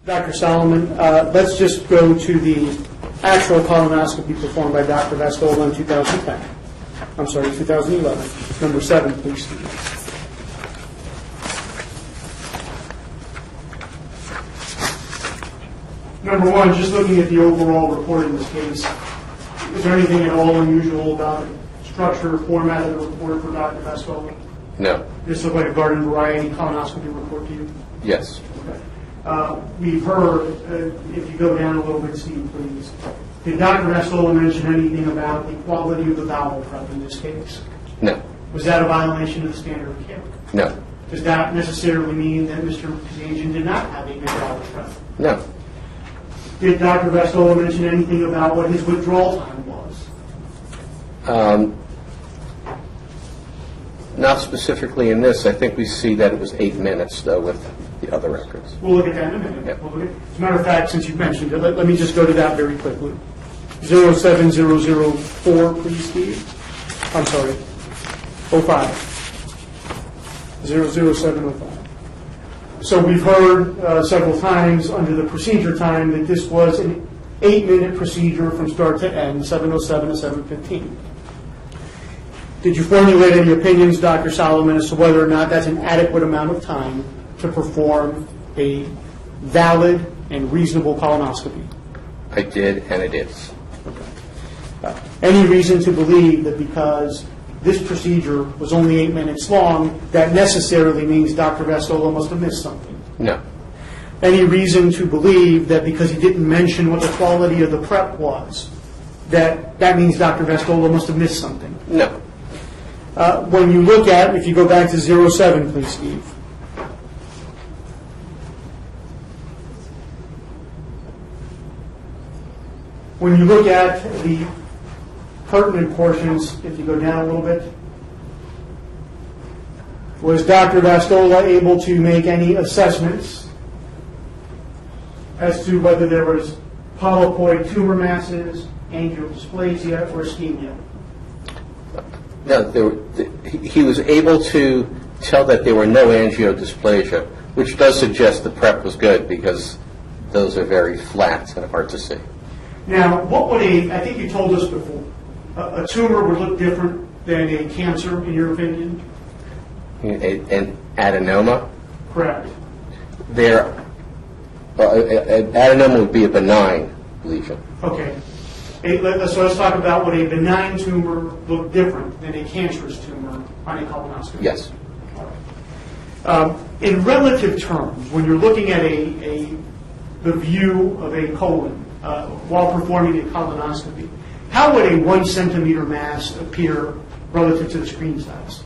Dr. Salomon, let's just go to the actual colonoscopy performed by Dr. Vastola in 2010. I'm sorry, 2011. Number 7, please. Number 1, just looking at the overall report in this case, is there anything at all unusual about the structure or format of the report for Dr. Vastola? No. This looks like a garden variety colonoscopy report to you? Yes. Okay. We've heard, if you go down a little bit, Steve, please, did Dr. Vastola mention anything about the quality of the bowel prep in this case? No. Was that a violation of the standard of care? No. Does that necessarily mean that Mr. Kazandjian did not have a good bowel prep? No. Did Dr. Vastola mention anything about what his withdrawal time was? Not specifically in this. I think we see that it was 8 minutes, though, with the other records. We'll look at that in a minute. Yep. We'll look at, as a matter of fact, since you mentioned it, let me just go to that very quickly. 07004, please, Steve. I'm sorry. 05. 00705. So we've heard several times under the procedure time that this was an 8-minute procedure from start to end, 7:07 to 7:15. Did you formulate any opinions, Dr. Salomon, as to whether or not that's an adequate amount of time to perform a valid and reasonable colonoscopy? I did, and it is. Any reason to believe that because this procedure was only 8 minutes long, that necessarily means Dr. Vastola must have missed something? No. Any reason to believe that because he didn't mention what the quality of the prep was, that means Dr. Vastola must have missed something? No. When you look at, if you go back to 07, please, Steve. When you look at the pertinent portions, if you go down a little bit, was Dr. Vastola able to make any assessments as to whether there was polypoid tumor masses, angiodysplasia, or ischemia? No, he was able to tell that there were no angiodysplasia, which does suggest the prep was good because those are very flat and hard to see. Now, what would I think you told us before, a tumor would look different than a cancer, in your opinion? An adenoma? Correct. An adenoma would be a benign lesion. Okay. So let's talk about would a benign tumor look different than a cancerous tumor on a colonoscopy? Yes. In relative terms, when you're looking at the view of a colon while performing a colonoscopy, how would a 1 centimeter mass appear relative to the screen size?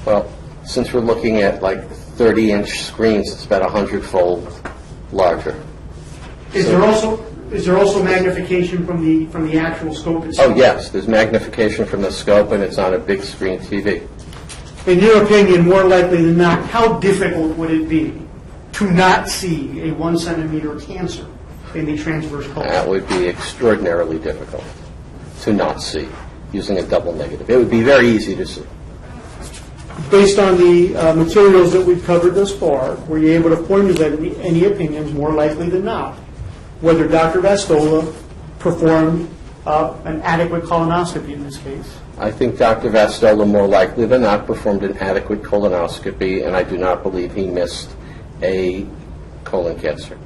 Well, since we're looking at like 30-inch screens, it's about 100-fold larger. Is there also magnification from the actual scope itself? Oh, yes. There's magnification from the scope, and it's on a big screen TV. In your opinion, more likely than not, how difficult would it be to not see a 1 centimeter cancer in the transverse colon? That would be extraordinarily difficult to not see using a double negative. It would be very easy to see. Based on the materials that we've covered thus far, were you able to formulate any opinions, more likely than not, whether Dr. Vastola performed an adequate colonoscopy in this case? I think Dr. Vastola, more likely than not, performed an adequate colonoscopy, and I do not believe he missed a colon cancer.